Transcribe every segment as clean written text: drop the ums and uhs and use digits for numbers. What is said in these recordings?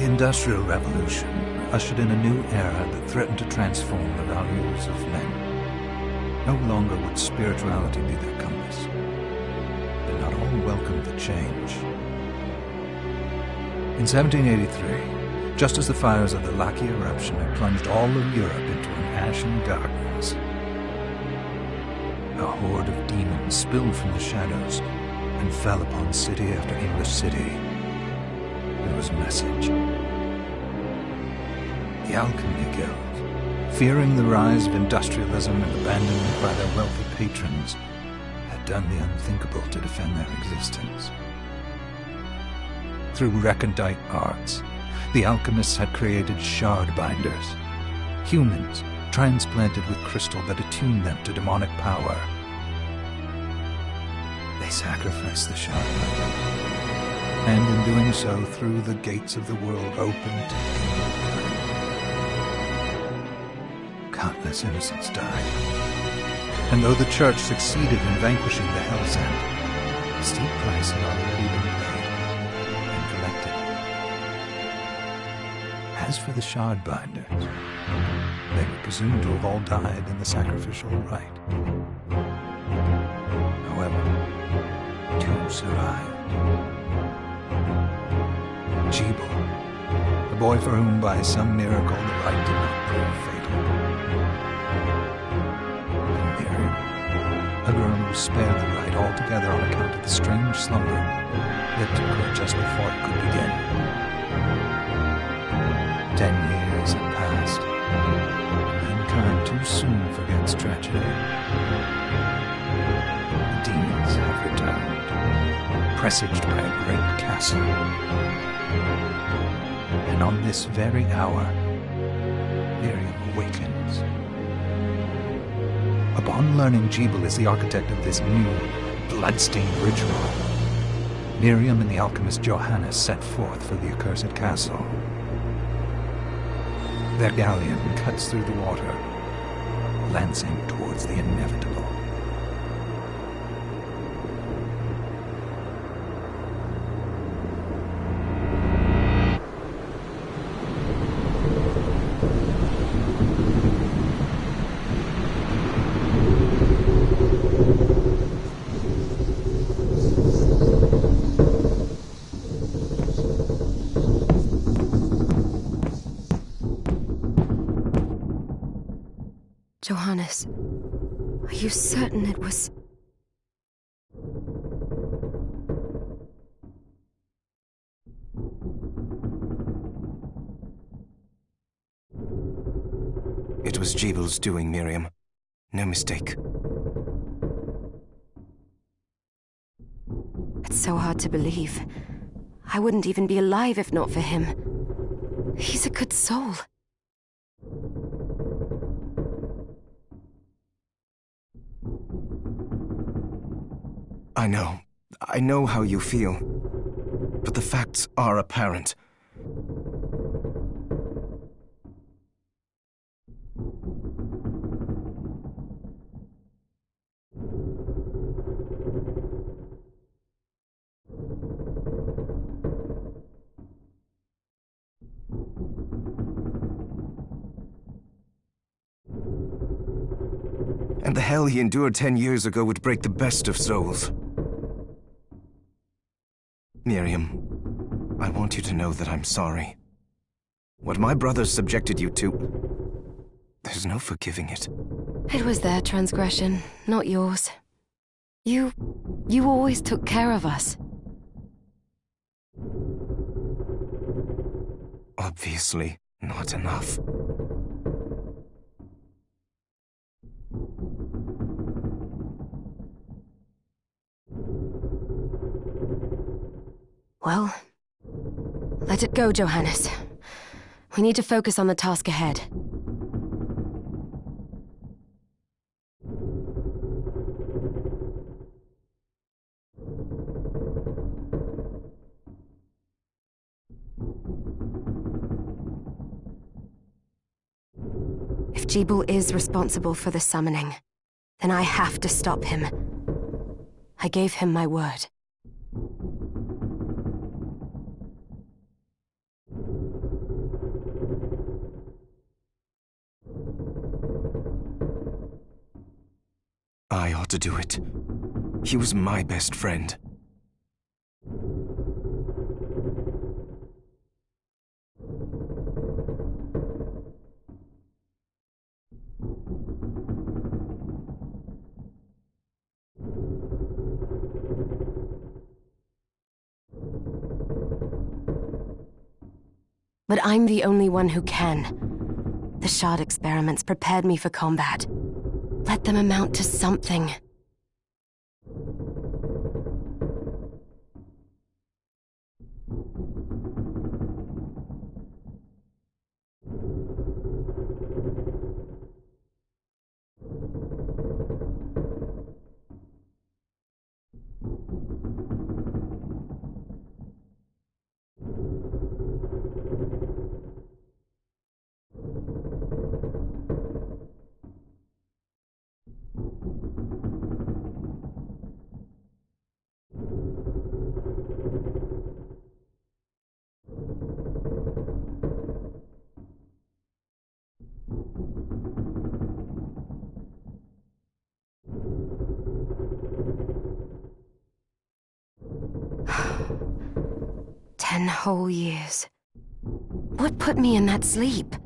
The Industrial Revolution ushered in a new era that threatened to transform the values of men. No longer would spirituality be their compass, but not all welcomed the change. In 1783, just as the fires of the Laki eruption had plunged all of Europe into an ashen darkness, a horde of demons spilled from the shadows and fell upon city after English city. It was a message. The Alchemy Guild, fearing the rise of industrialism and abandonment by their wealthy patrons, had done the unthinkable to defend their existence. Through recondite arts, the alchemists had created shard binders, humans transplanted with crystal that attuned them to demonic power. They sacrificed the shard binder, and in doing so threw the gates of the world open to demon. Countless innocents died, and though the church succeeded in vanquishing the Hell's End, a steep price had already been paid and collected. As for the shard binders, they were presumed to have all died in the sacrificial rite. However, two survived. Jebel, a boy for whom by some miracle the rite did not prove fatal. And Miriam, a girl who was spared the rite altogether on account of the strange slumber that took her just before it could begin. 10 years have passed. Mankind too soon forgets tragedy. The demons have returned, presaged by a great castle. And on this very hour, Miriam awakens. Upon learning Jebel is the architect of this new, bloodstained ritual, Miriam and the alchemist Johannes set forth for the accursed castle. Their galleon cuts through the water, lancing towards the inevitable. Johannes, are you certain it was... It was Jebel's doing, Miriam. No mistake. It's so hard to believe. I wouldn't even be alive if not for him. He's a good soul. I know how you feel. But the facts are apparent. And the hell he endured 10 years ago would break the best of souls. Miriam, I want you to know that I'm sorry. What my brothers subjected you to, there's no forgiving it. It was their transgression, not yours. You always took care of us. Obviously, not enough. Well, let it go, Johannes. We need to focus on the task ahead. If Jebel is responsible for the summoning, then I have to stop him. I gave him my word. I ought to do it. He was my best friend. But I'm the only one who can. The shard experiments prepared me for combat. Let them amount to something. Ten whole years. What put me in that sleep?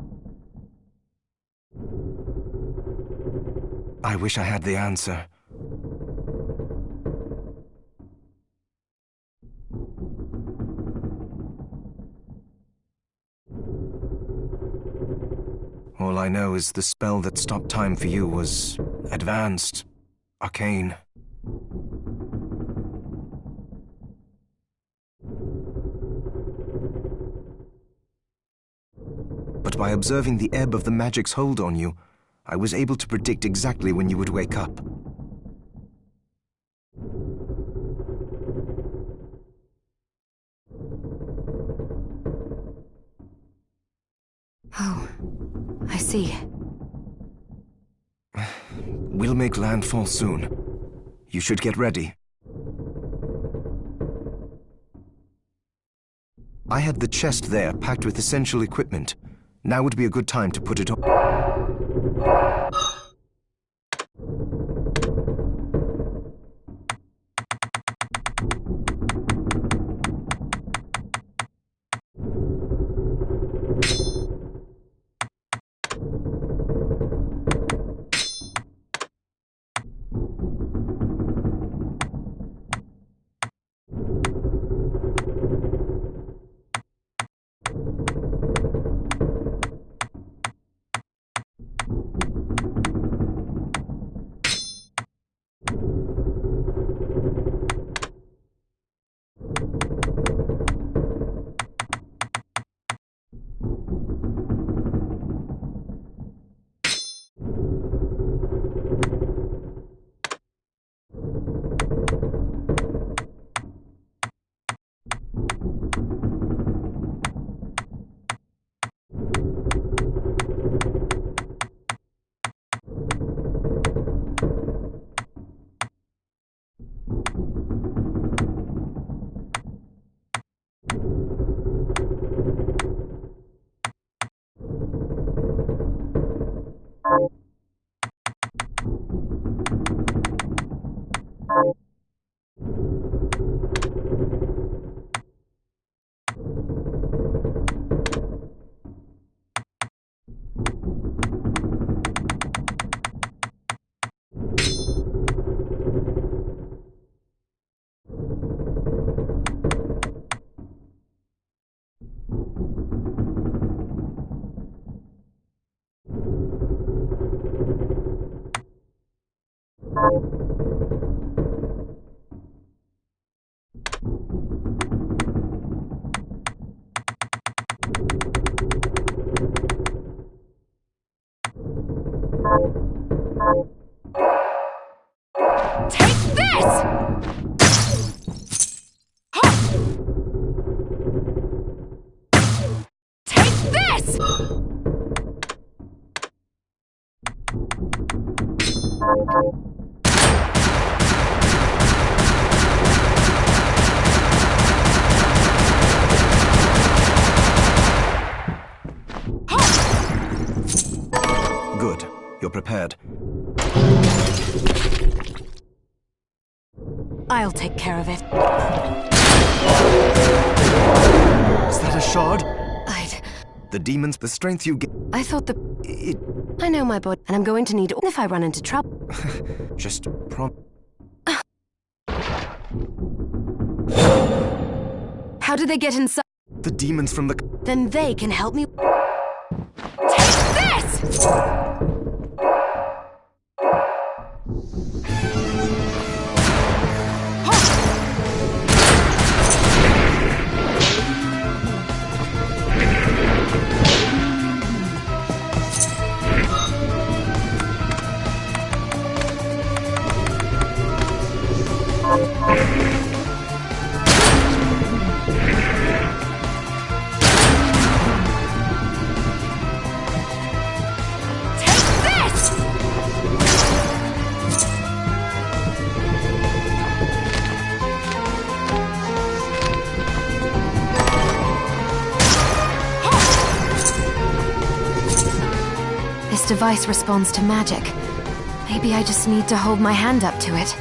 I wish I had the answer. I know is the spell that stopped time for you was advanced, arcane. But by observing the ebb of the magic's hold on you, I was able to predict exactly when you would wake up. Oh, I see. We'll make landfall soon. You should get ready. I had the chest there packed with essential equipment. Now would be a good time to put it on. Take this! Take this! Good. You're prepared. I'll take care of it. Is that a shard? I'd... The demons, the strength you get... I thought I know my body, and I'm going to need it if I run into trouble. Just How did they get inside? The demons from the... Then they can help me. Take this! This device responds to magic. Maybe I just need to hold my hand up to it.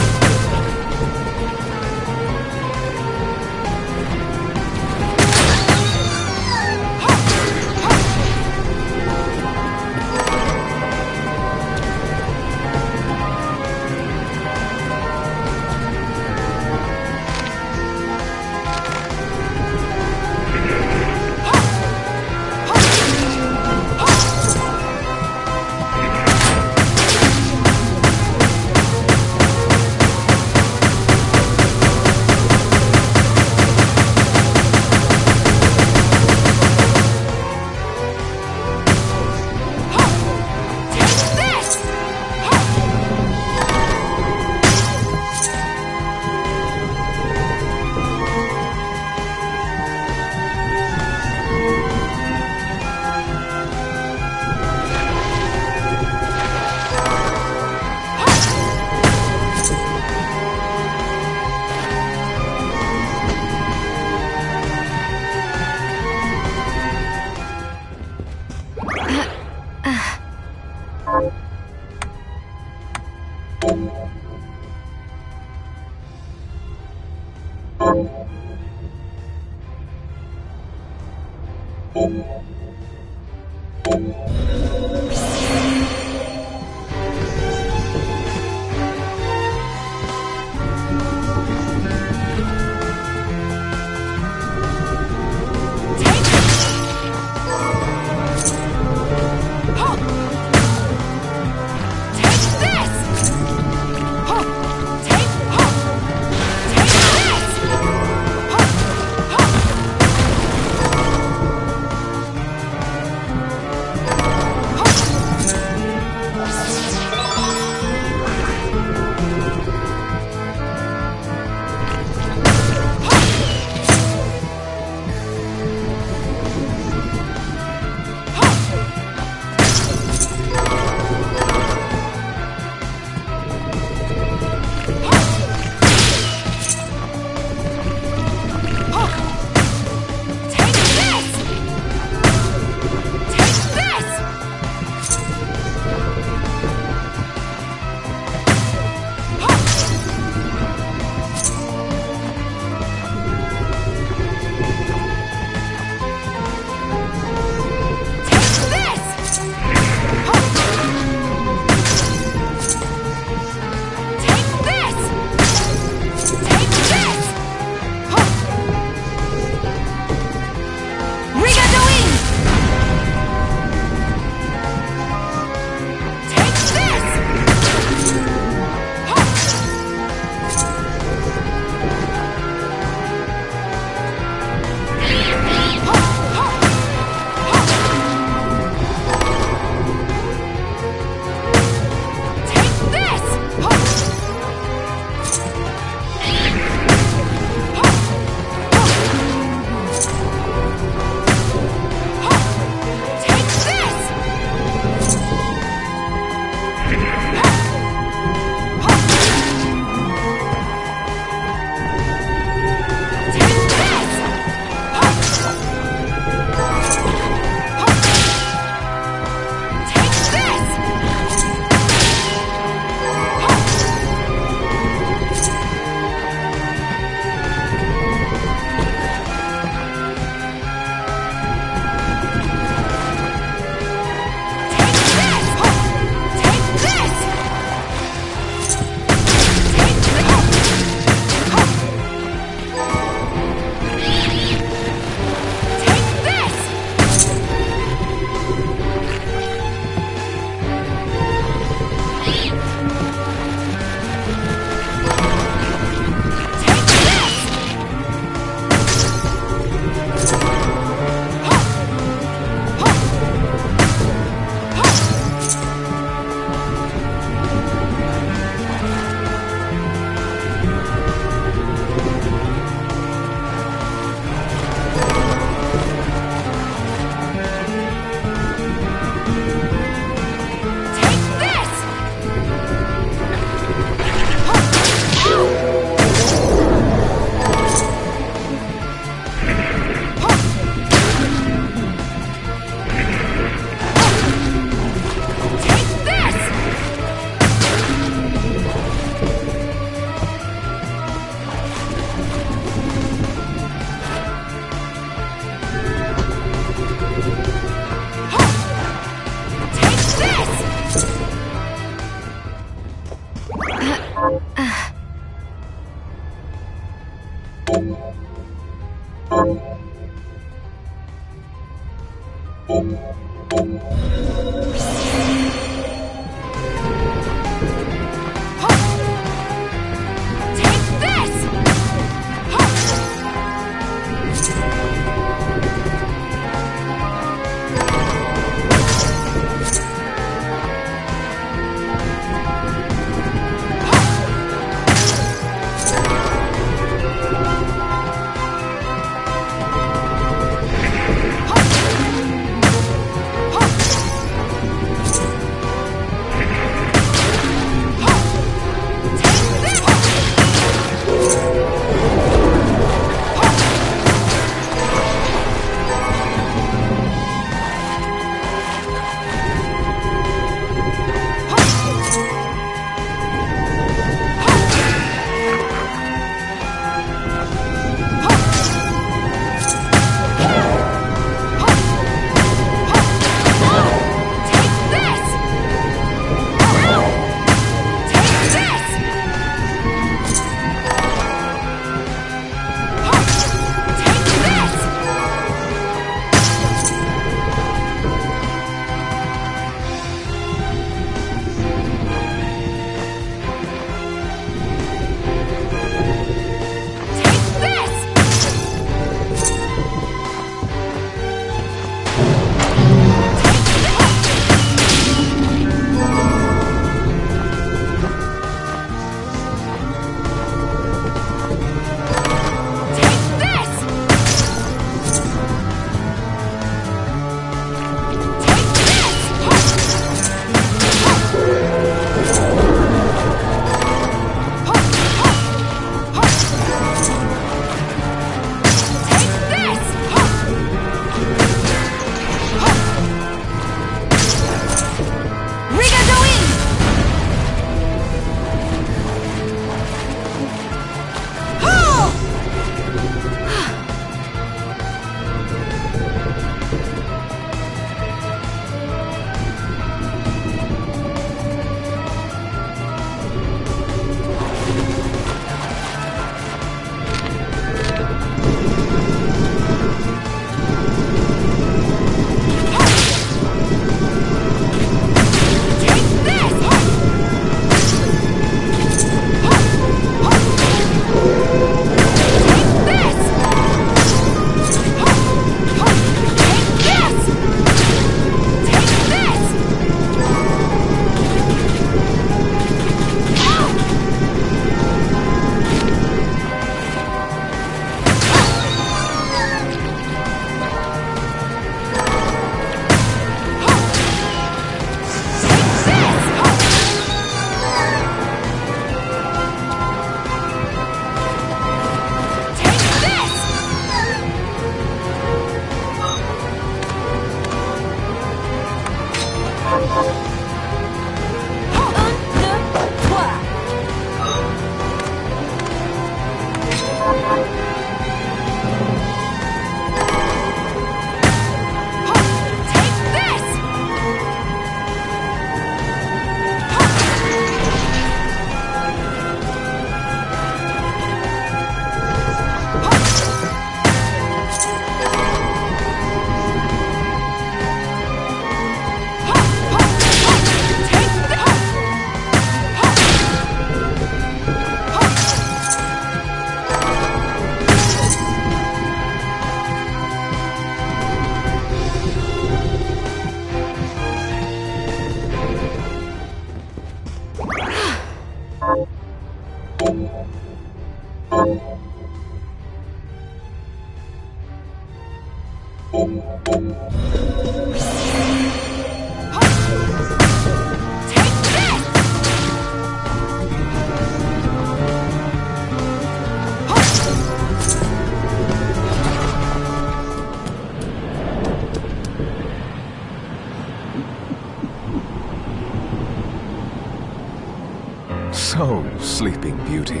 So, Sleeping Beauty,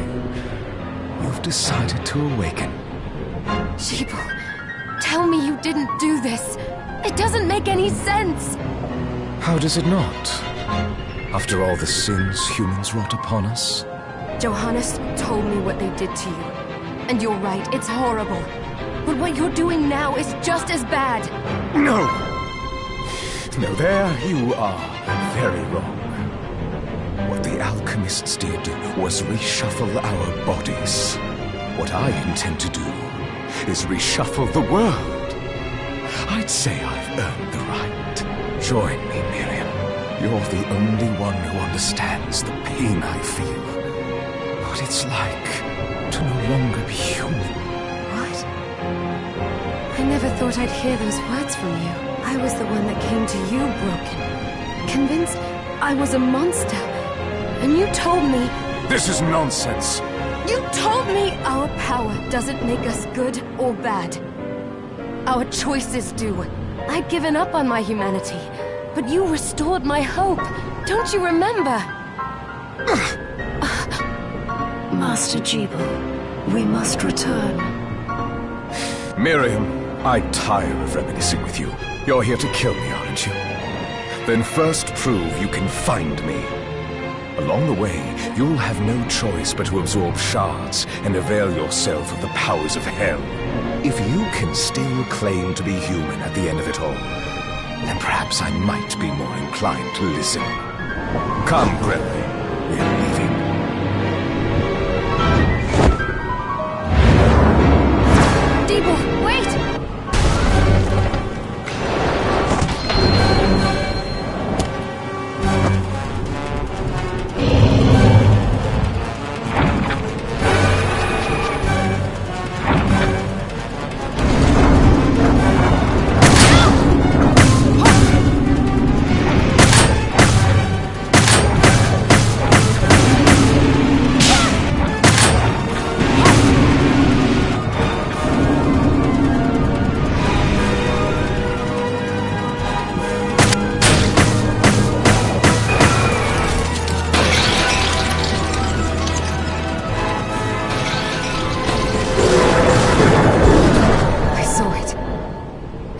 you've decided to awaken. Jeeble, tell me you didn't do this. It doesn't make any sense. How does it not? After all the sins humans wrought upon us? Johannes told me what they did to you. And you're right, it's horrible. But what you're doing now is just as bad. No! No, there you are very wrong. What the alchemists did was reshuffle our bodies. What I intend to do is reshuffle the world. I'd say I've earned the right. Join me, Miriam. You're the only one who understands the pain I feel. What it's like to no longer be human. What? I never thought I'd hear those words from you. I was the one that came to you broken. Convinced I was a monster. And you told me... This is nonsense! You told me our power doesn't make us good or bad. Our choices do. I'd given up on my humanity, but you restored my hope. Don't you remember? Master Jeeble, we must return. Miriam, I tire of reminiscing with you. You're here to kill me, aren't you? Then first prove you can find me. Along the way, you'll have no choice but to absorb shards and avail yourself of the powers of hell. If you can still claim to be human at the end of it all, then perhaps I might be more inclined to listen. Come, Gregory. We're leaving. Jeeble, wait!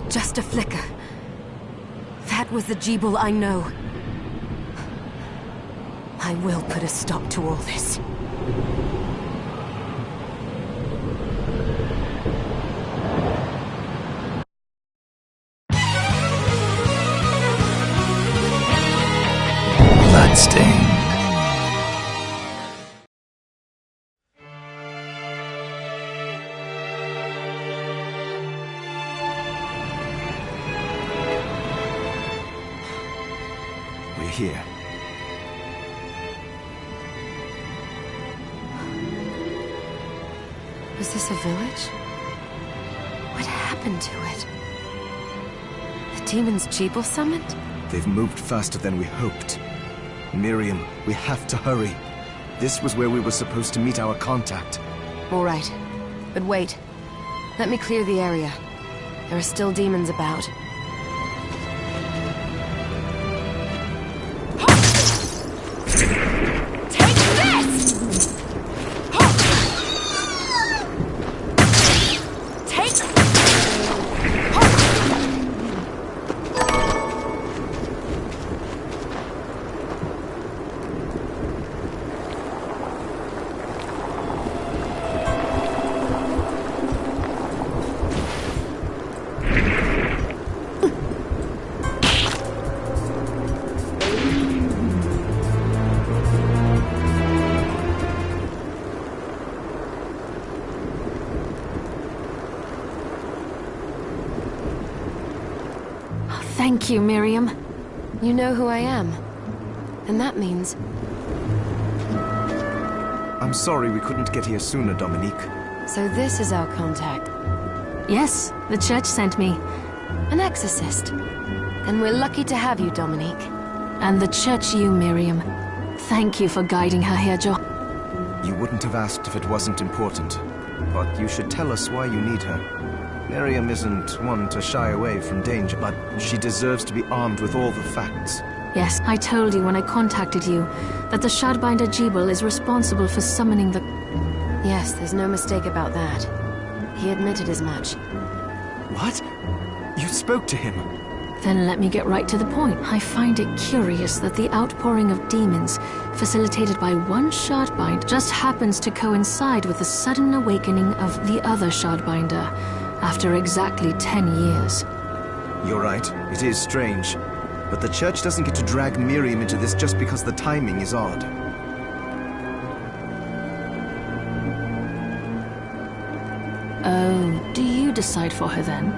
Just a flicker. That was the Jeeble I know. I will put a stop to all this. Bloodstained. We're here. Was this a village? What happened to it? The demons Jeeble summoned? They've moved faster than we hoped. Miriam, we have to hurry. This was where we were supposed to meet our contact. All right. But wait. Let me clear the area. There are still demons about. Take this! Thank you, Miriam. You know who I am. And that means... I'm sorry we couldn't get here sooner, Dominique. So this is our contact. Yes, the church sent me. An exorcist. And we're lucky to have you, Dominique. And the church you, Miriam. Thank you for guiding her here, Jo. You wouldn't have asked if it wasn't important. But you should tell us why you need her. Miriam isn't one to shy away from danger, but she deserves to be armed with all the facts. Yes, I told you when I contacted you that the Shardbinder Jebel is responsible for summoning the... Yes, there's no mistake about that. He admitted as much. What? You spoke to him? Then let me get right to the point. I find it curious that the outpouring of demons, facilitated by one Shardbind, just happens to coincide with the sudden awakening of the other Shardbinder, after exactly 10 years. You're right, it is strange. But the church doesn't get to drag Miriam into this just because the timing is odd. Oh, do you decide for her then?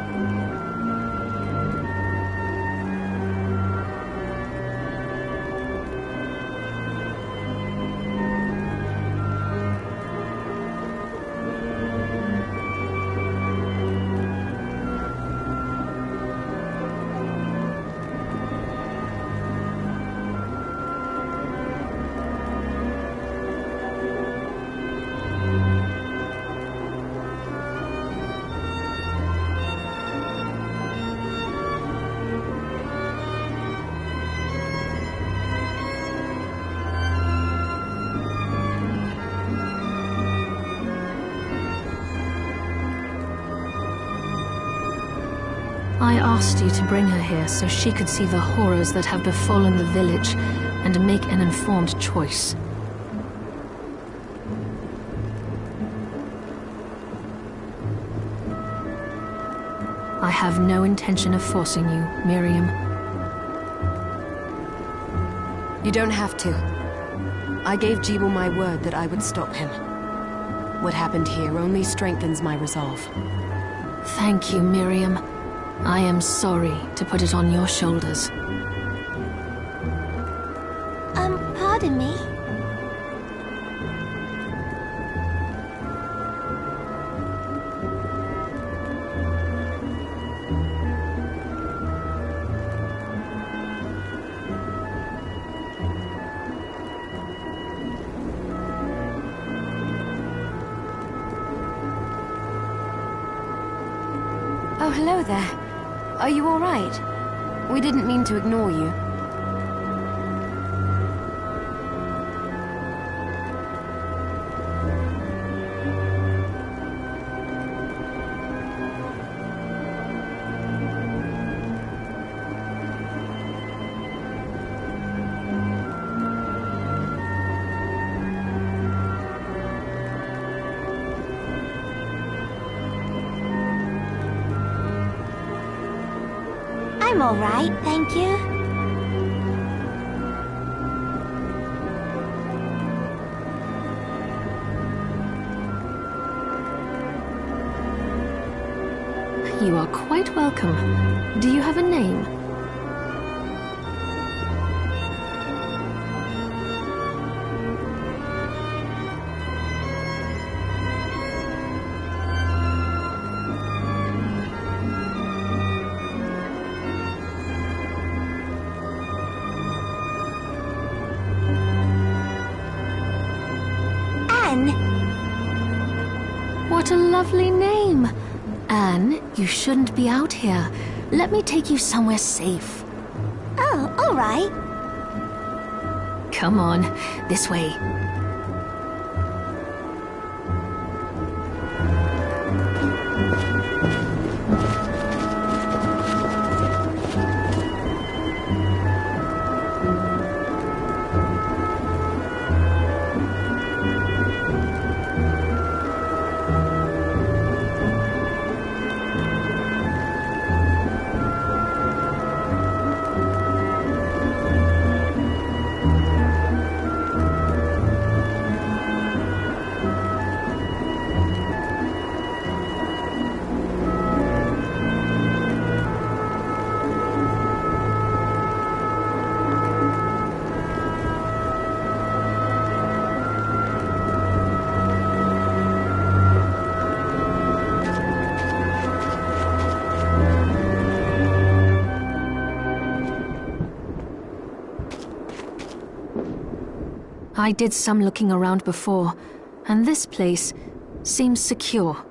I asked you to bring her here so she could see the horrors that have befallen the village and make an informed choice. I have no intention of forcing you, Miriam. You don't have to. I gave Jebel my word that I would stop him. What happened here only strengthens my resolve. Thank you, Miriam. I am sorry to put it on your shoulders. Pardon me? Oh, hello there. Are you all right? We didn't mean to ignore you. I'm all right, thank you. You are quite welcome. Do you have a name? What a lovely name! Anne, you shouldn't be out here. Let me take you somewhere safe. Oh, all right. Come on, this way. I did some looking around before, and this place seems secure.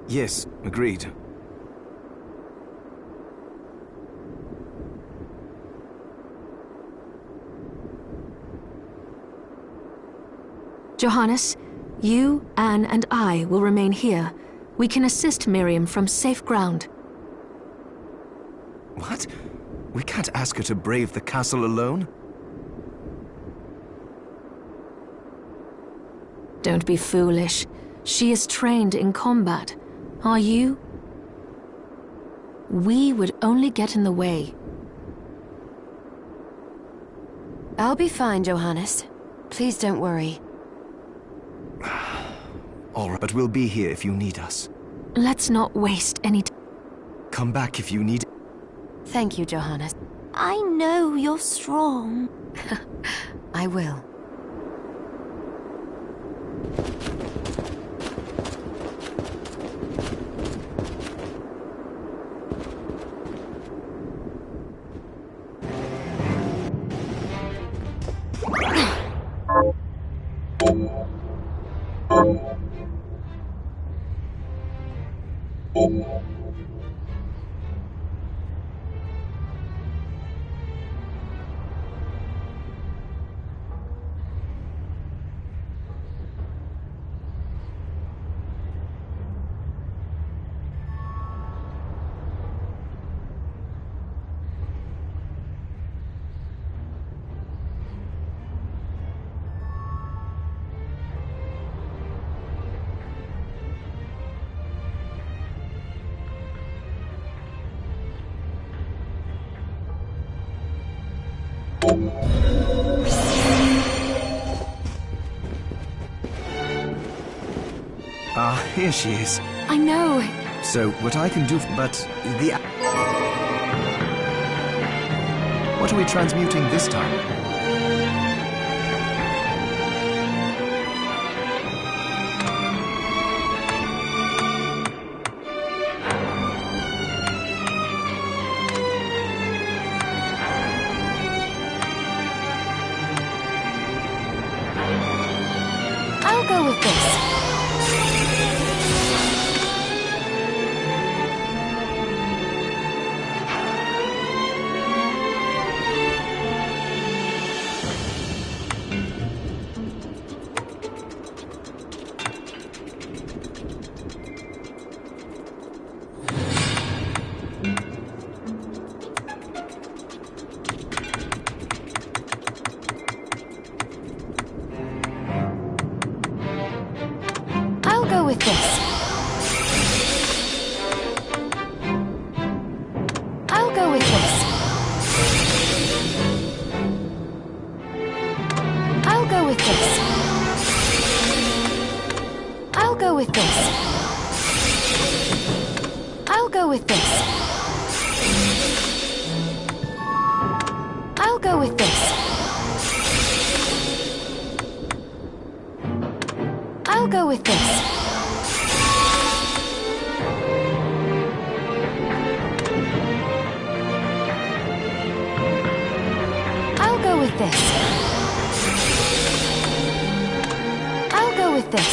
Yes, agreed. Johannes, you, Anne, and I will remain here. We can assist Miriam from safe ground. What? We can't ask her to brave the castle alone? Don't be foolish. She is trained in combat. Are you? We would only get in the way. I'll be fine, Johannes. Please don't worry. All right, but we'll be here if you need us. Let's not waste any time. Come back if you need... Thank you, Johannes. I know you're strong. I will. Ah, here she is. I know. So, what I can do, but the... What are we transmuting this time? I'll go with this. I'll go with this. I'll go with this. I'll go with this. I'll go with this. I'll go with this. I'll go with this. I'll go with this. I'll go with this. I'll go with this.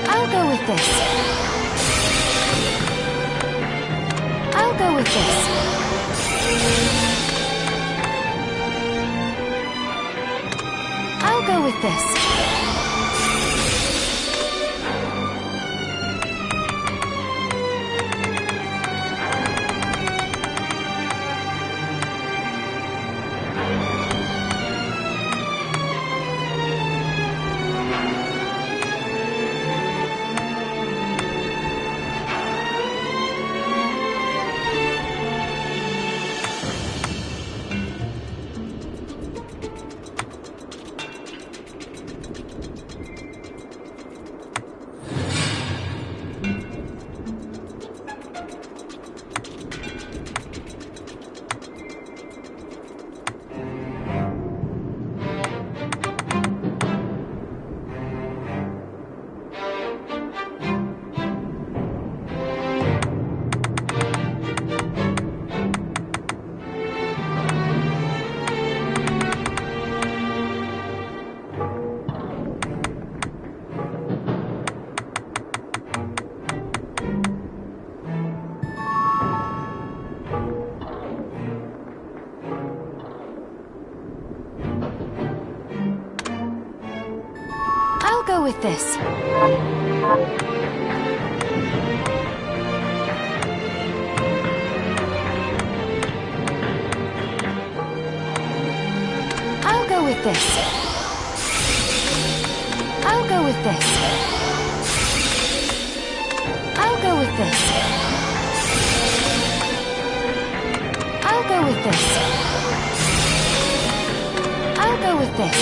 I'll go with this. I'll go with this. I'll go with this. with this. I'll go with this. I'll go with this. I'll go with this. I'll go with this. I'll go with this.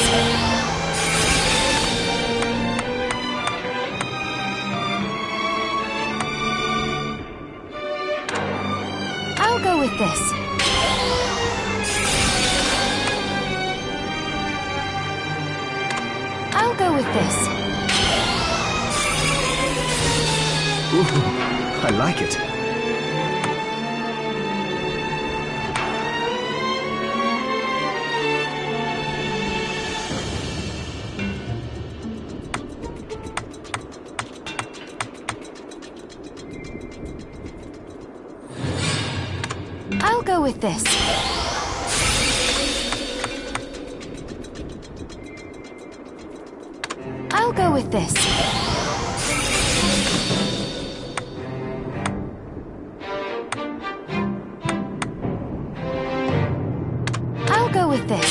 I'll go with this. I'll go with this. Ooh, I like it. I'll go with this. I'll go with this. I'll go with this.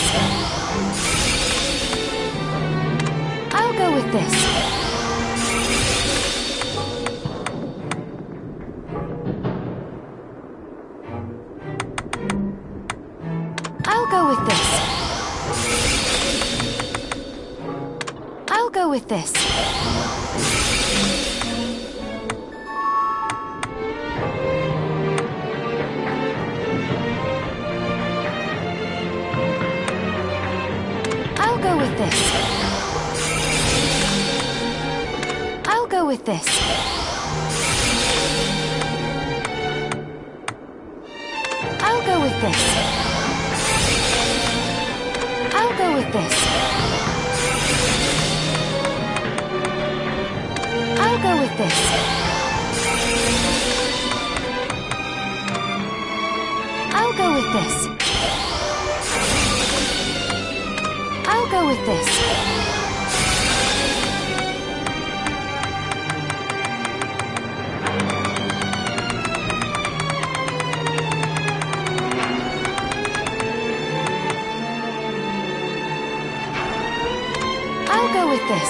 I'll go with this. I'll go with this. I'll go with this. I'll go with this. I'll go with this. I'll go with this. I'll go with this. I'll go with this. I'll go with this. I'll go with this. I'll go with this.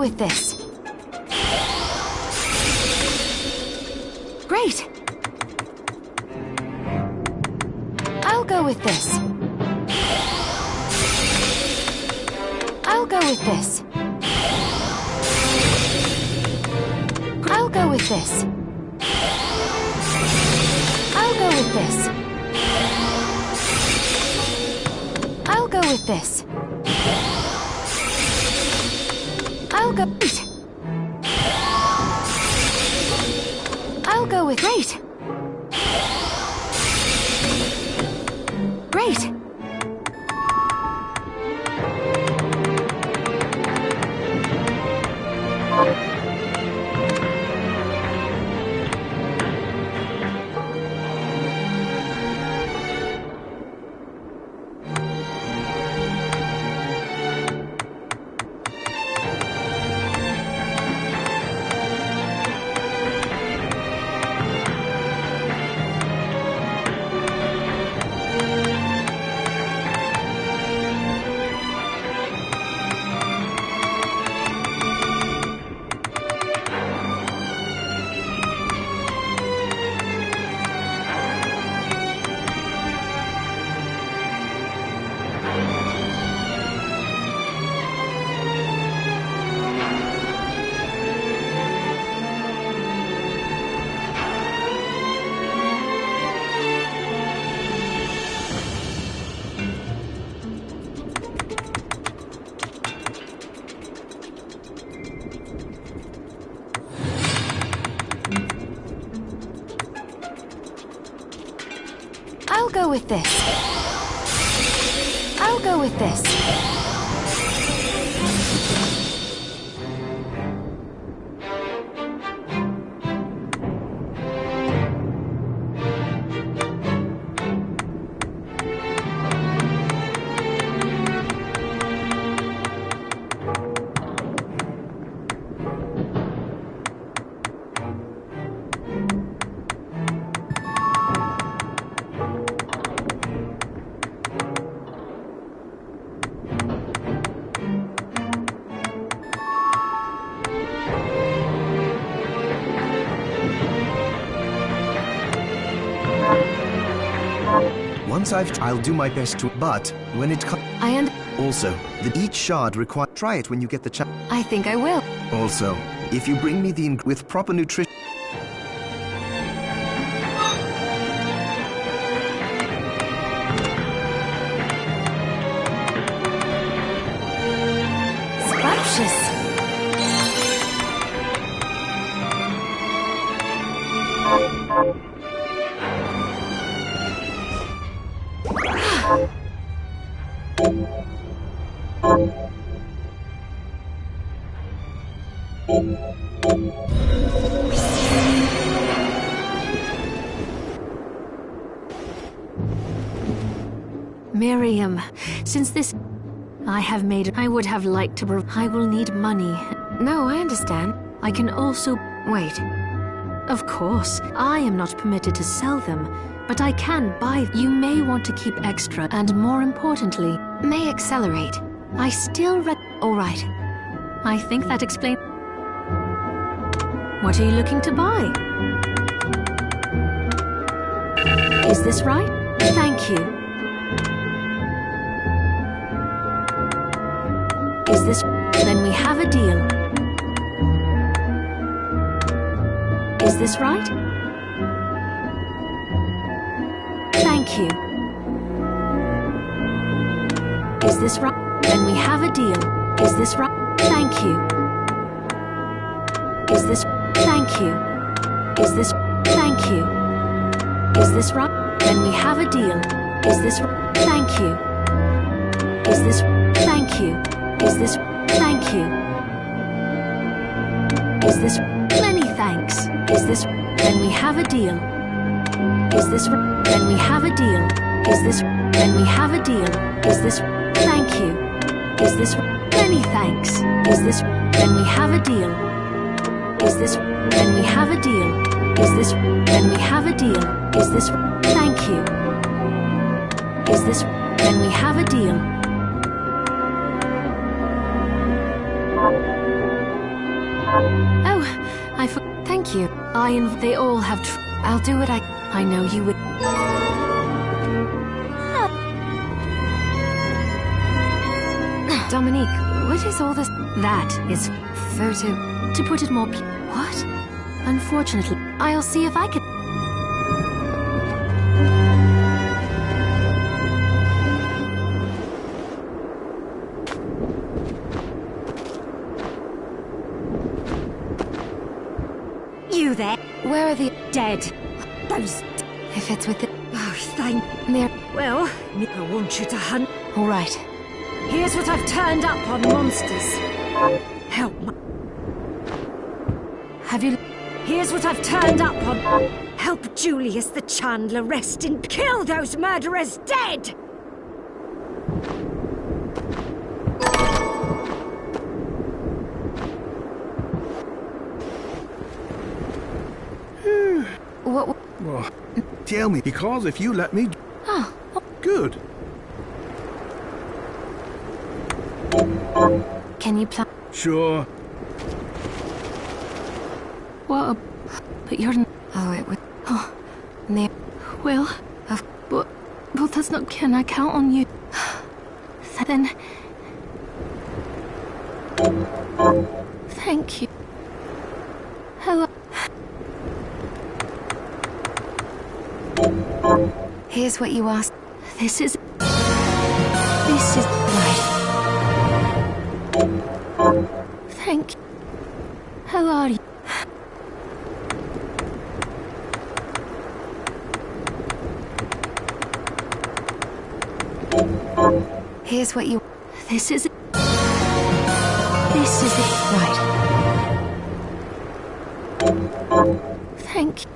with this. Great. I'll go with this. I'll go with this. I'll go with this. I'll go with this. I'll go with this. I'll go. I'll go with. Great. Great. I'll go with this. I'll go with this. Once I'll do my best to, but when it comes... Also, each shard requires... Try it when you get the chance. I think I will. Also, if you bring me the with proper nutrition... Scrumptious. Miriam, since this... I have made... I would have liked to... I will need money. No, I understand. I can also... Wait. Of course, I am not permitted to sell them, but I can buy... You may want to keep extra, and more importantly... May accelerate. I still All right. I think that explains... What are you looking to buy? Is this right? Thank you. Is this... Then we have a deal. Is this right? Thank you. Is this right? Then we have a deal. Is this right? Thank you. Is this... Thank you. Is this... Thank you. Is this right? Then we have a deal. Is this... Thank you. Is this... Thank you. Is this... Thank you. Is this... Many thanks. Is this... Then we have a deal. Is this... Then we have a deal. Is this... Then we have a deal. Is this... Thank you. Is this... Many thanks. Is this... Then we have a deal. Is this... Then we have a deal. Is this... Then we have a deal. Is this... Thank you. Is this... Then we have a deal. Thank you. They all have I'll do what I know you would. Dominique, what is all this? That is photo. To put it more what? Unfortunately, I'll see if I can. You there? Where are the Dead. Those... If it's with the... Oh, thank... Well, I want you to hunt. All right. Here's what I've turned up on monsters. Help me. Have you... Here's what I've turned up on. Help Julius the Chandler rest in... Kill those murderers dead! What? Well, tell me, because if you let me... Oh. Good. Can you plan? Sure. Well, but you're... Oh, it would... Oh, near... well, but that's not... Can I count on you? Then... Thank you. Hello. Here's what you asked. This is right. Thank you. How are you? Here's what you... This is it right. Thank you.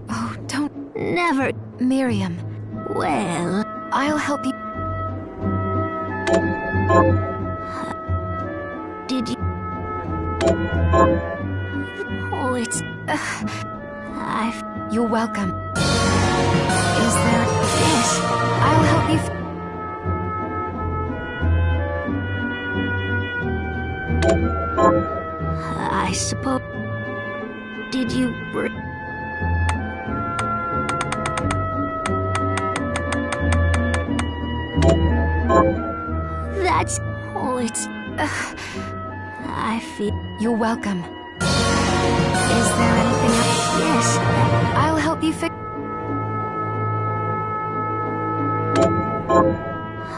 Oh, don't... Never. Miriam, Well, I'll help you. did you... Oh, it's... You're welcome. Is there... Yes. I'll help you... I suppose... Did you... That's... Oh, it's... I feel... You're welcome. Is there anything else? Yes. I'll help you fix...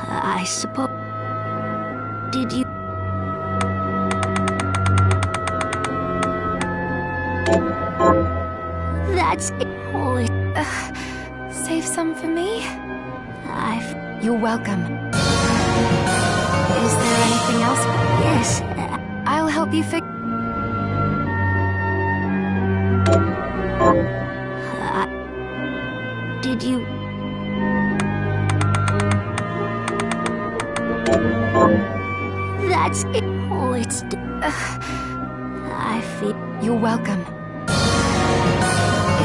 I suppose... Did you... That's... Oh, it... Save some for me? I've... You're welcome. Is there anything else? Yes. I'll help you fix... Did you... That's... Oh, it's... I feel... You're welcome.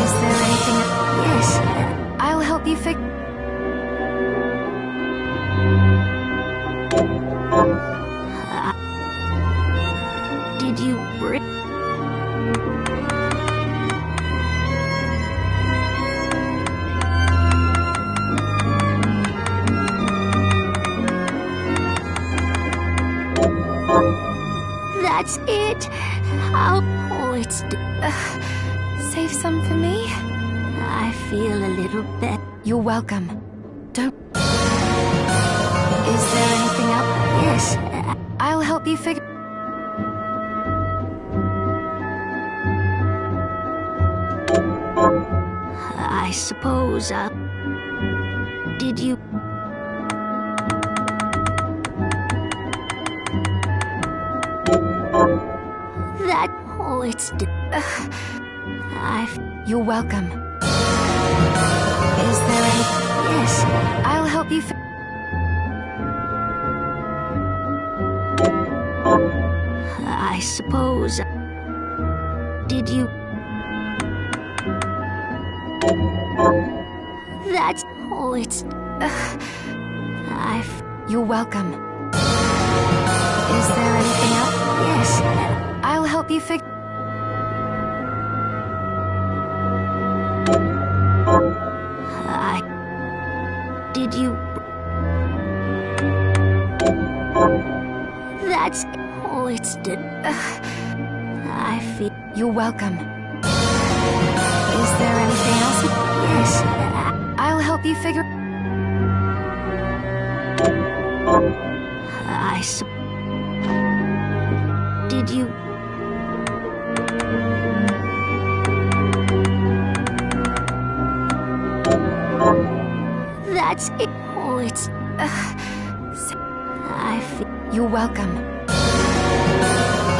Is there anything... Yes. I'll help you fix... Did you... That's it. How... Oh, it's... Save some for me? I feel a little better. You're welcome. Don't... Is there anything else? Yes. I'll help you figure... I suppose, Did you... That... Oh, it's... You're welcome. Is there any... Yes, I'll help you I suppose... Did you... That's... Oh, it's... You're welcome. Is there anything else? Yes, I'll help you figure... Did you... That's... Oh, it's... I feel... You're welcome. Is there anything else? Yes, I'll help you figure... Did you... That's it. Oh, it's... I feel... You're welcome.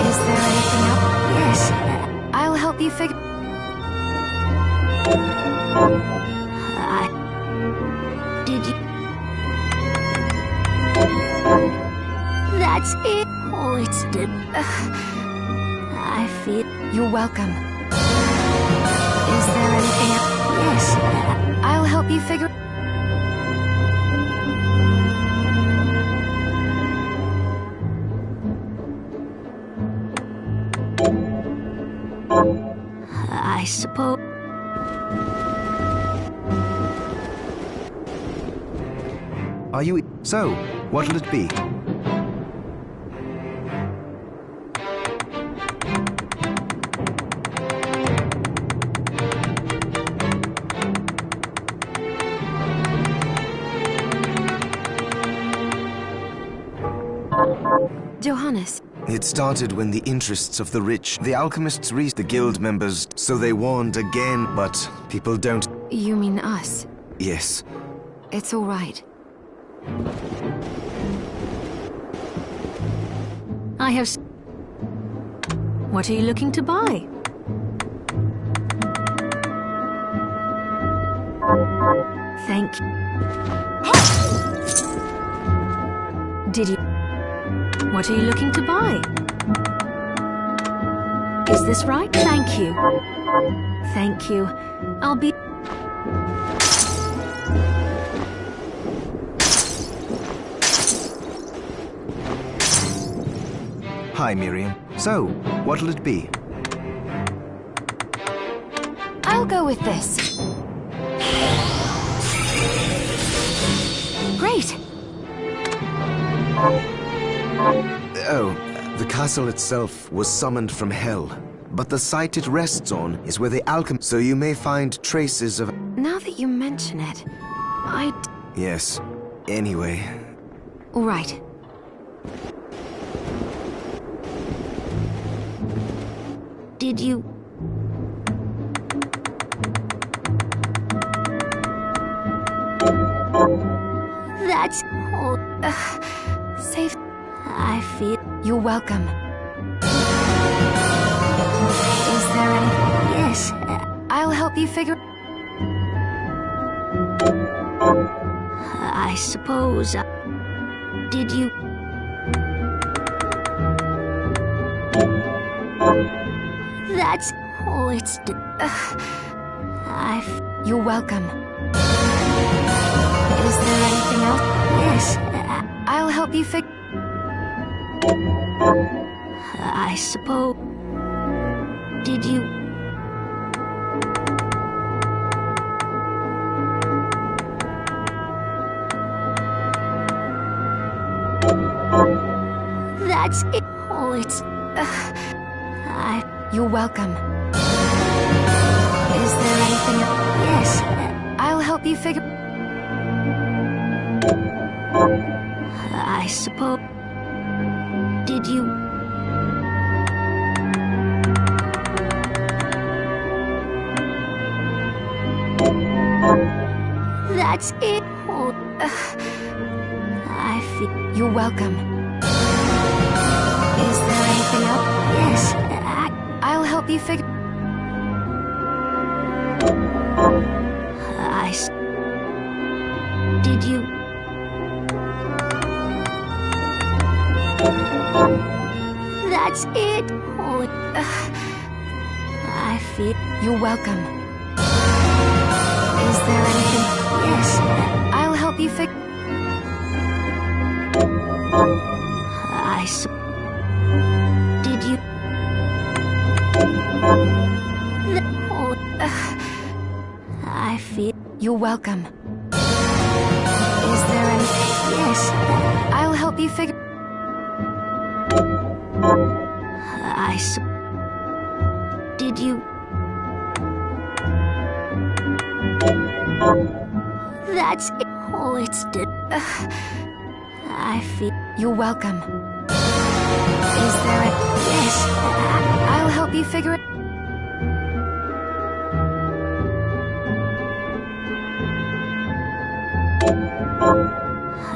Is there anything else? Yes, I'll help you figure... Did you... That's it. Oh, it's... I feel... You're welcome. Is there anything else? Yes, I'll help you figure... I suppose... Are you... So, what'll it be? Johannes. It started when the interests of the rich, the alchemists reached the guild members, so they warned again, but people don't... You mean us? Yes. It's all right. I have... What are you looking to buy? Thank you. Did you... What are you looking to buy? Is this right? Thank you. Thank you. I'll be... Hi, Miriam. So, what'll it be? I'll go with this. Great. Oh, the castle itself was summoned from hell, but the site it rests on is where the alchemy... So you may find traces of... Now that you mention it, Yes. Anyway... All right. Did you... That's... Oh, Safe. I feel... You're welcome. Is there any... Yes, I'll help you figure... I suppose... Did you... That's... Oh, it's... You're welcome. Is there anything else? Yes, I'll help you figure... I suppose... Did you... That's it. Oh, it's... You're welcome. Is there anything else? Yes, I'll help you figure... I suppose... Did you... That's it. Oh, I feel... You're welcome. Is there anything else? Yes, I'll help you figure... feel... You're welcome. Is there anything... Yes. I'll help you fix... Did you... Oh... I feel... You're welcome. Is there anything... Yes. I'll help you figure... Did you... That's it. Oh, it's dead. I feel... You're welcome. Is there a... Yes. I'll help you figure it...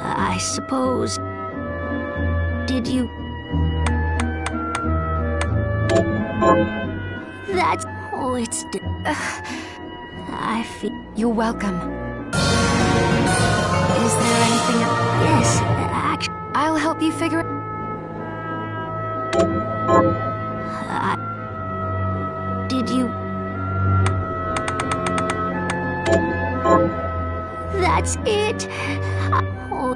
I suppose... Did you... That's... Oh, it's... I feel... You're welcome. Is there anything... Yes, actually... I'll help you figure it... Did you... That's it. Oh,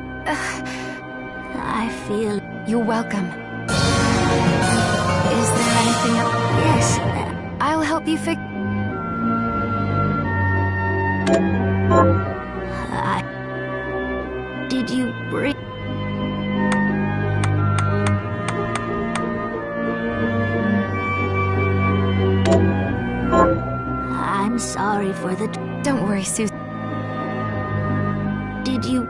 I feel... You're welcome. Is there anything... Yes. I'll help you figure... Did you bring... I'm sorry for the... Don't worry, Susie. Did you...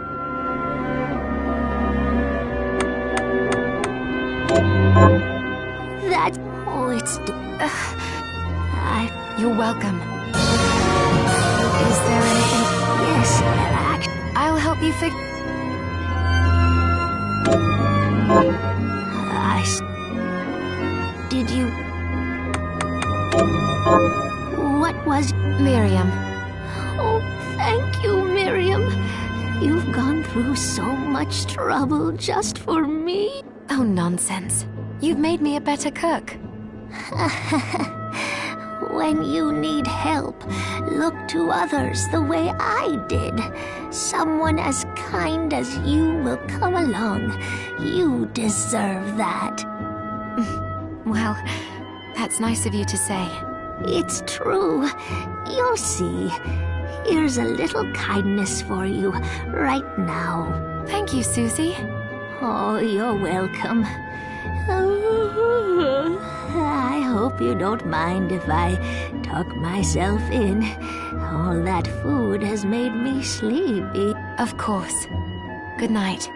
That's... Oh, it's... You're welcome. Is there anything... Yes, I'll help you figure... Did you... What was... Miriam. Oh, thank you, Miriam. You've gone through so much trouble just for me. Oh, nonsense. You've made me a better cook. When you need help, look to others the way I did. Someone as kind as you will come along. You deserve that. Well, that's nice of you to say. It's true. You'll see. Here's a little kindness for you right now. Thank you, Susie. Oh, you're welcome. I hope you don't mind if I tuck myself in. All that food has made me sleepy. Of course. Good night.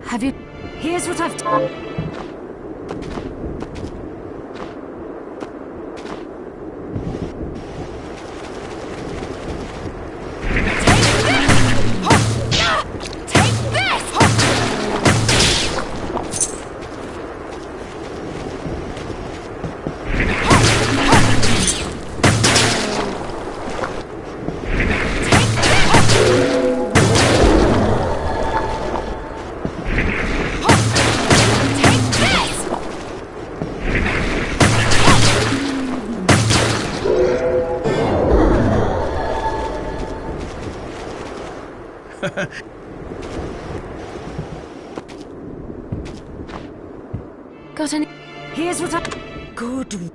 Have you... Here's what I've done. Take Got any? Here's what I... Good.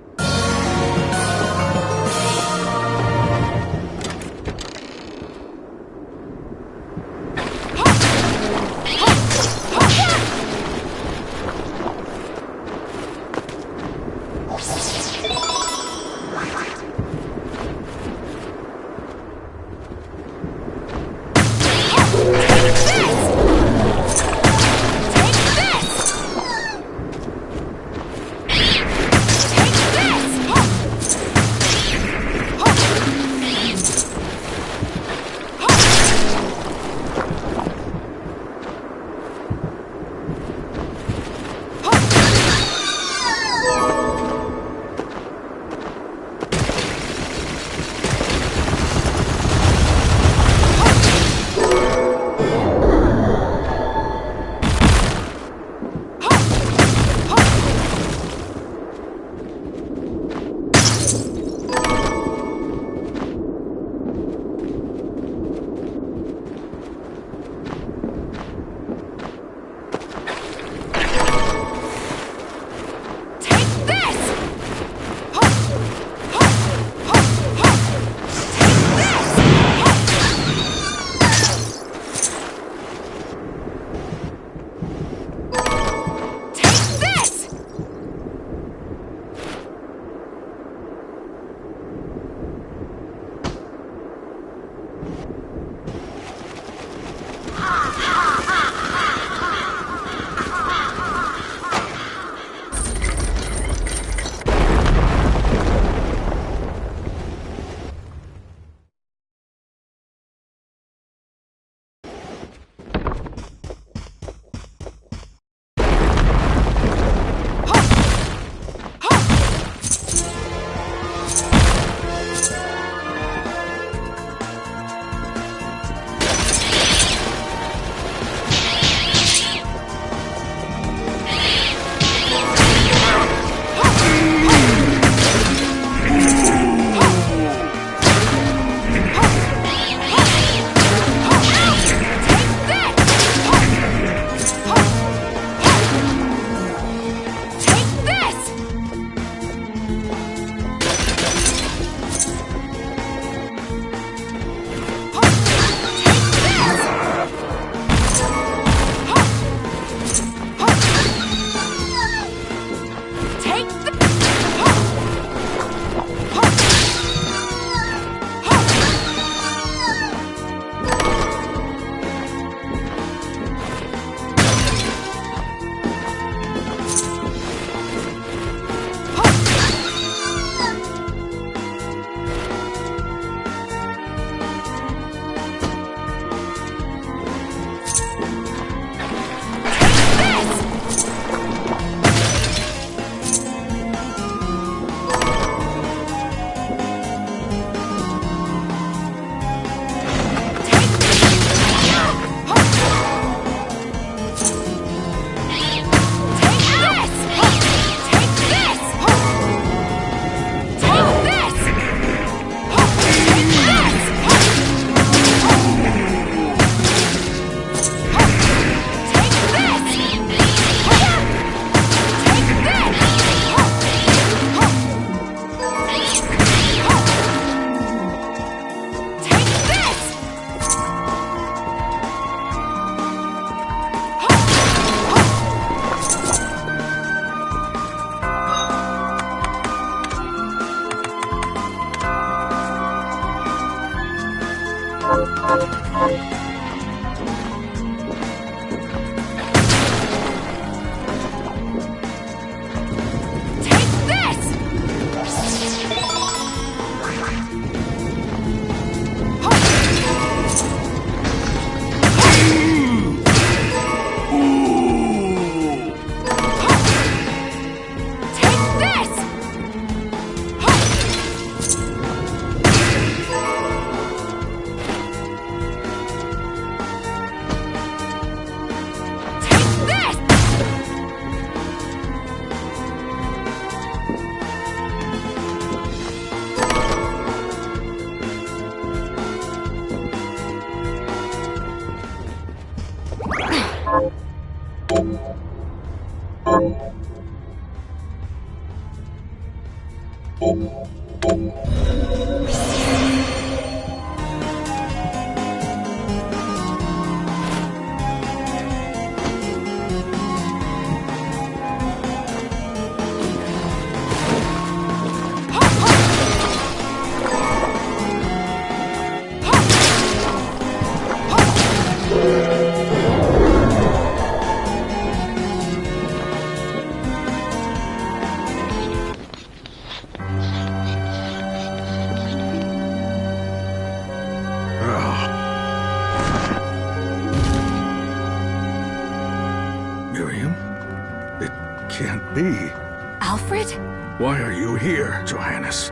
Why are you here, Johannes?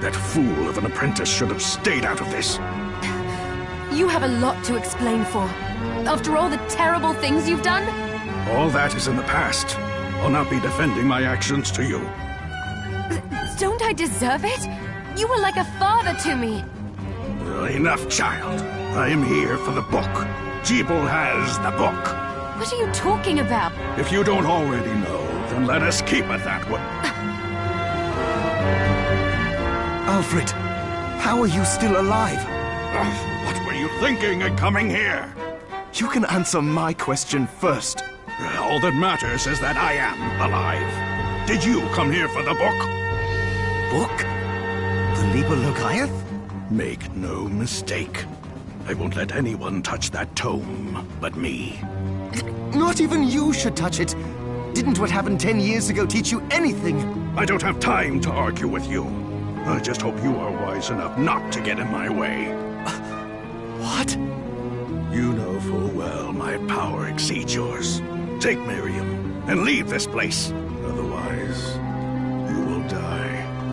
That fool of an apprentice should have stayed out of this. You have a lot to explain for. After all the terrible things you've done? All that is in the past. I'll not be defending my actions to you. Don't I deserve it? You were like a father to me. Enough, child. I am here for the book. Jeeble has the book. What are you talking about? If you don't already know, then let us keep it that way. Alfred, how are you still alive? What were you thinking in coming here? You can answer my question first. All that matters is that I am alive. Did you come here for the book? Book? The Liber Logaeth? Make no mistake. I won't let anyone touch that tome but me. Not even you should touch it. Didn't what happened 10 years ago teach you anything? I don't have time to argue with you. I just hope you are wise enough not to get in my way. What? You know full well my power exceeds yours. Take Miriam and leave this place. Otherwise, you will die.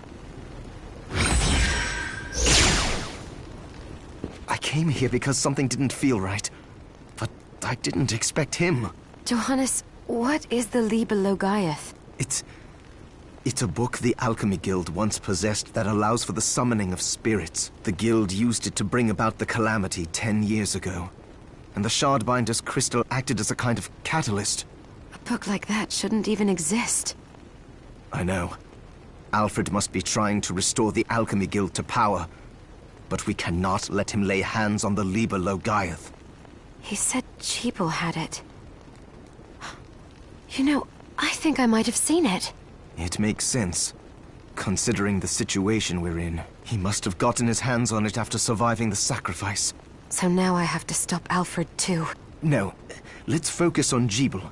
I came here because something didn't feel right. But I didn't expect him. Johannes, what is the Liber Logaeth? It's a book the Alchemy Guild once possessed that allows for the summoning of spirits. The Guild used it to bring about the calamity 10 years ago. And the Shardbinder's crystal acted as a kind of catalyst. A book like that shouldn't even exist. I know. Alfred must be trying to restore the Alchemy Guild to power. But we cannot let him lay hands on the Liber Logaeth. He said Jeeble had it. You know, I think I might have seen it. It makes sense. Considering the situation we're in, he must have gotten his hands on it after surviving the sacrifice. So now I have to stop Alfred too. No, let's focus on Jeeble.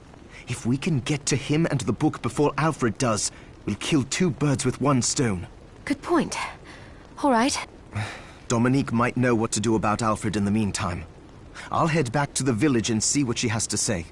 If we can get to him and the book before Alfred does, we'll kill 2 birds with 1 stone. Good point. All right. Dominique might know what to do about Alfred in the meantime. I'll head back to the village and see what she has to say.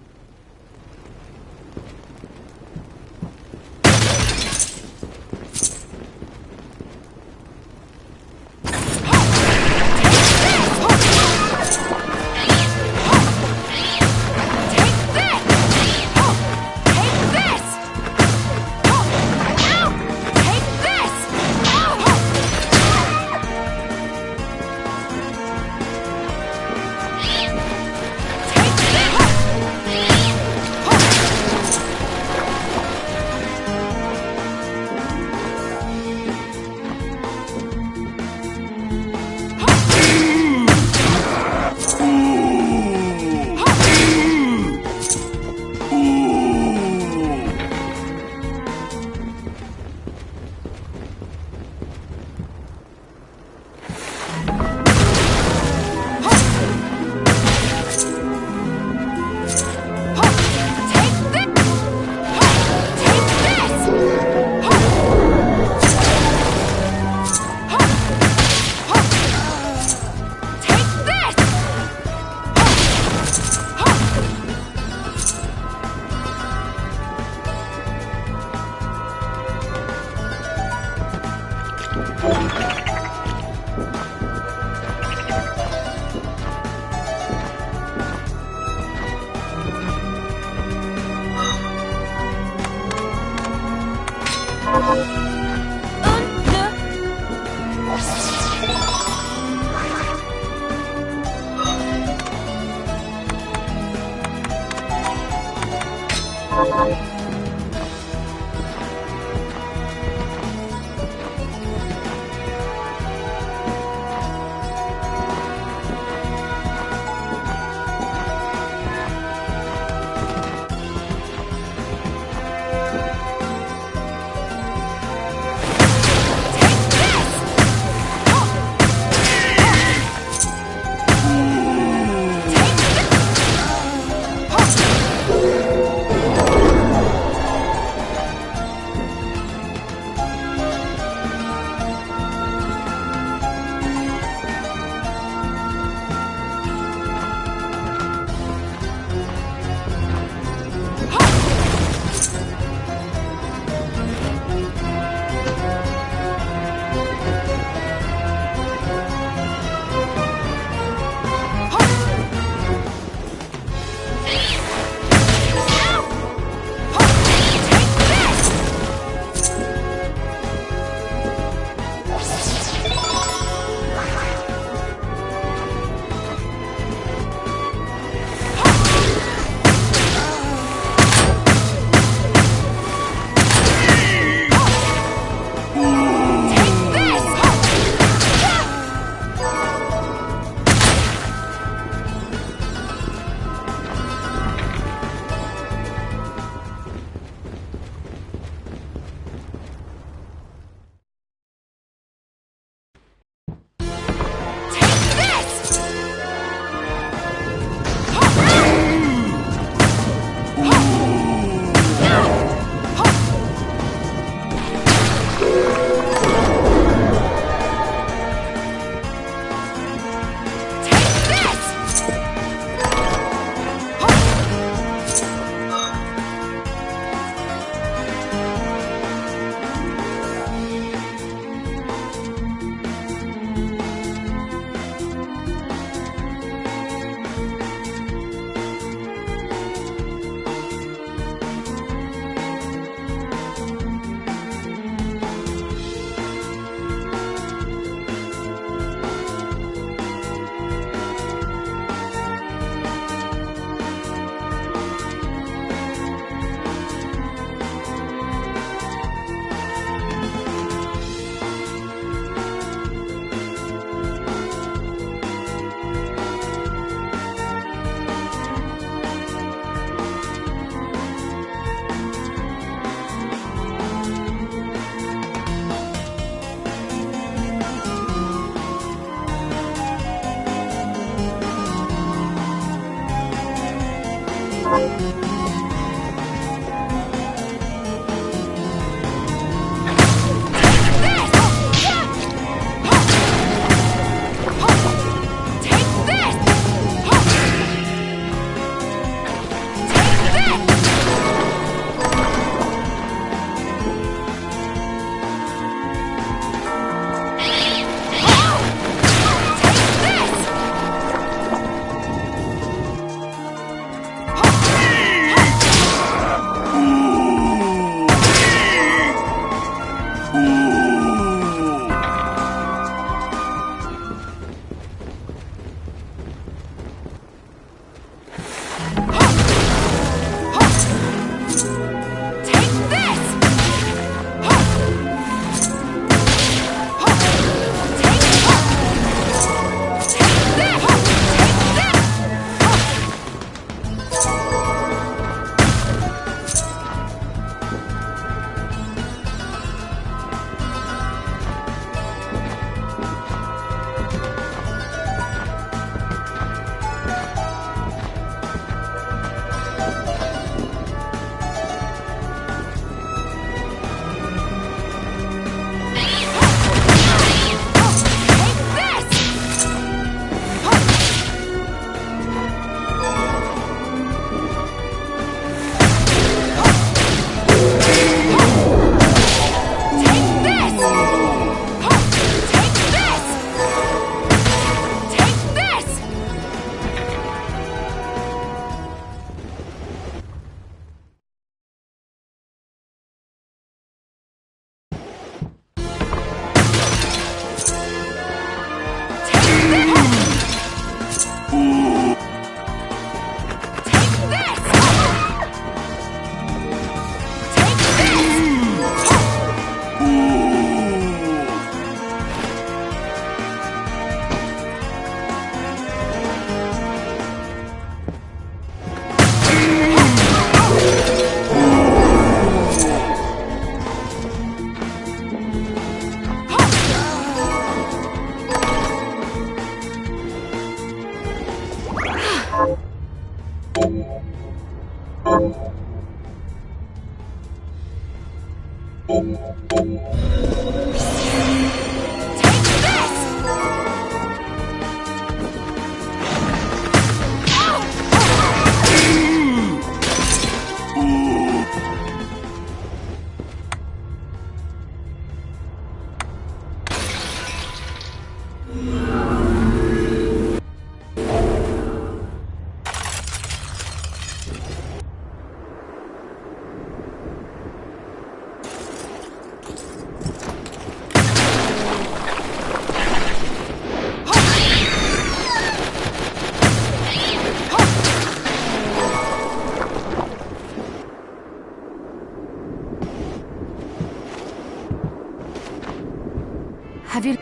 Have you...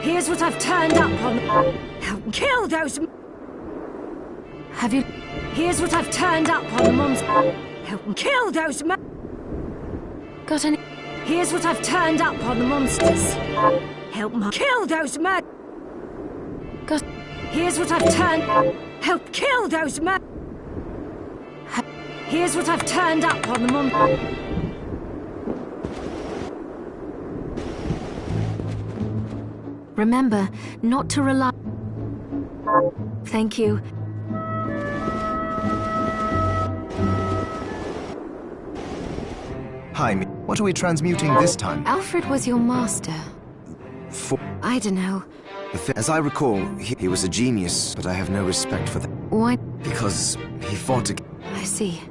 Here's what I've turned up on. Help kill those... Have you... Here's what I've turned up on the monster. Help kill those... Got any... Here's what I've turned up on the monsters. Help kill those murderers. Got... Here's what I've turned... Help kill those Here's what I've turned up on the monsters. Remember, not to rely... Thank you. Hi, what are we transmuting this time? Alfred was your master. I don't know. As I recall, he was a genius, but I have no respect for that. Why? Because he fought against... I see.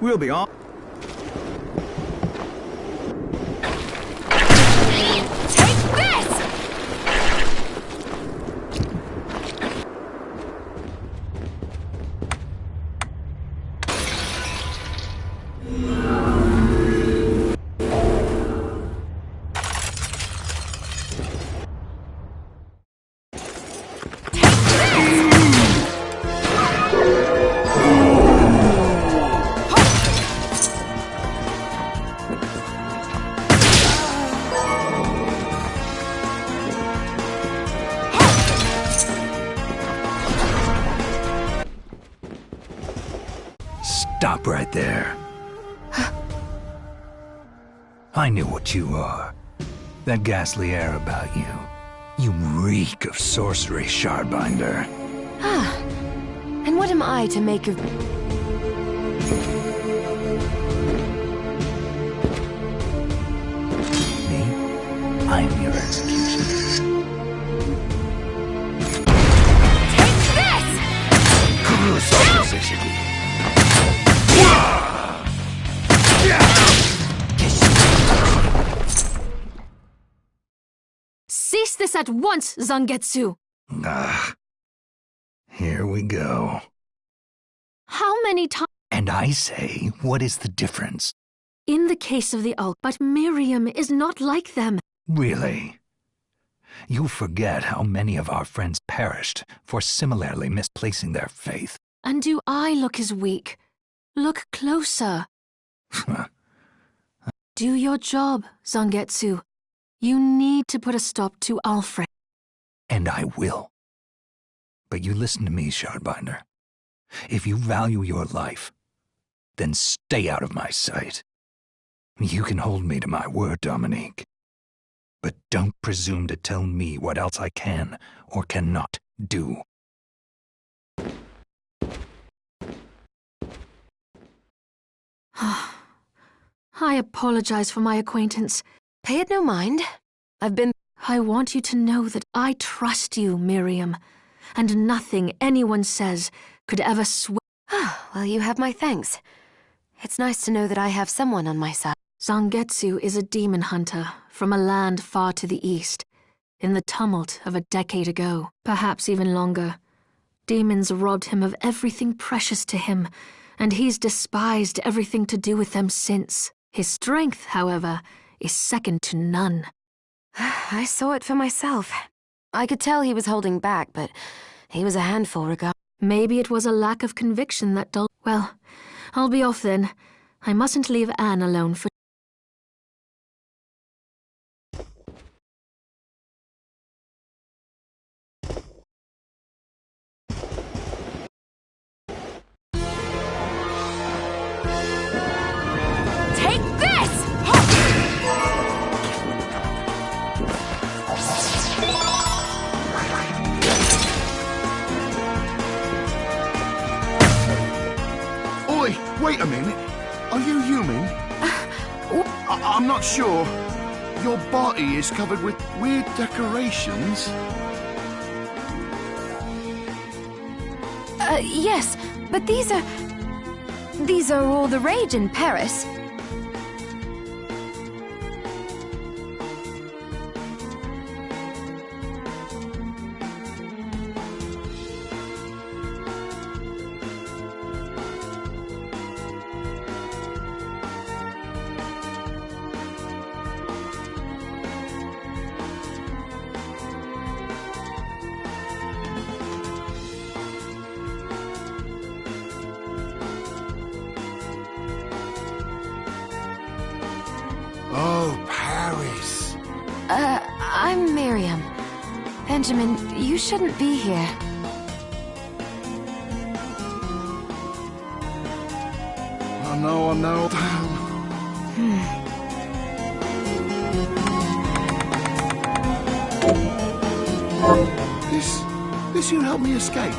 We'll be on. Take this! Stop right there. I knew what you are. That ghastly air about you. You reek of sorcery, Shardbinder. Ah. And what am I to make of... Me? I'm your executioner. Take this! Cease this at once, Zangetsu! Ah. Here we go. How many times... And I say, what is the difference? In the case of the Ulk, but Miriam is not like them. Really? You forget how many of our friends perished for similarly misplacing their faith. And do I look as weak? Look closer. Do your job, Zangetsu. You need to put a stop to Alfred. And I will. But you listen to me, Shardbinder. If you value your life, then stay out of my sight. You can hold me to my word, Dominique. But don't presume to tell me what else I can or cannot do. I apologize for my acquaintance. Pay it no mind. I've been... I want you to know that I trust you, Miriam, and nothing anyone says could ever Well, you have my thanks. It's nice to know that I have someone on my side. Zangetsu is a demon hunter from a land far to the east, in the tumult of a decade ago, perhaps even longer. Demons robbed him of everything precious to him, and he's despised everything to do with them since. His strength, however, is second to none. I saw it for myself. I could tell he was holding back, but he was a handful regardless. Maybe it was a lack of conviction that dulled. Well, I'll be off then. I mustn't leave Anne alone for. Take this! Oi, wait a minute. Are you human? I'm not sure. Your body is covered with weird decorations. Yes, but these are all the rage in Paris. Oh, Paris. I'm Miriam. Benjamin, you shouldn't be here. I know. This you help me escape.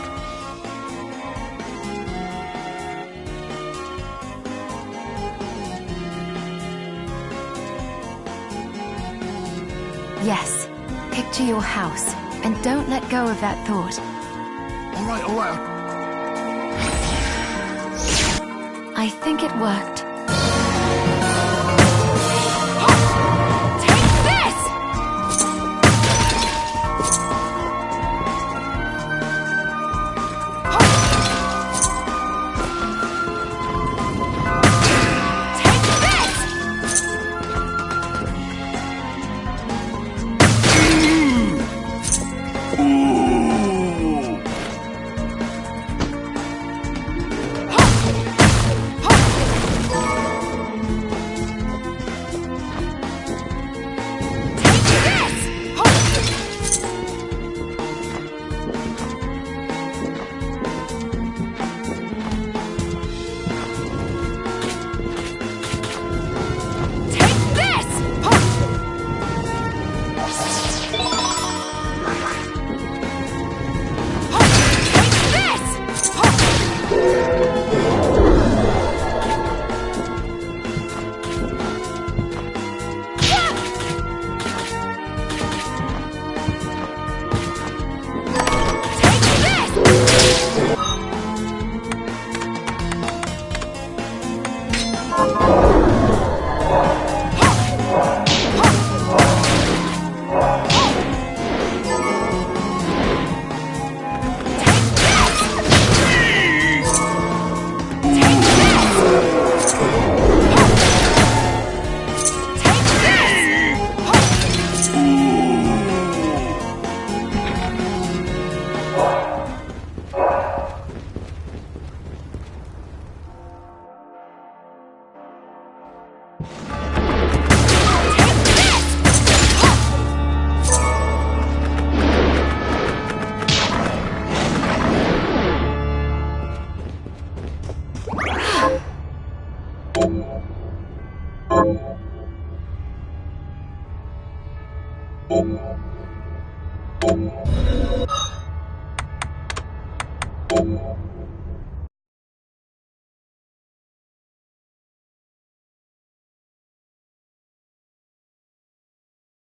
Yes. Picture your house, and don't let go of that thought. All right. I think it worked.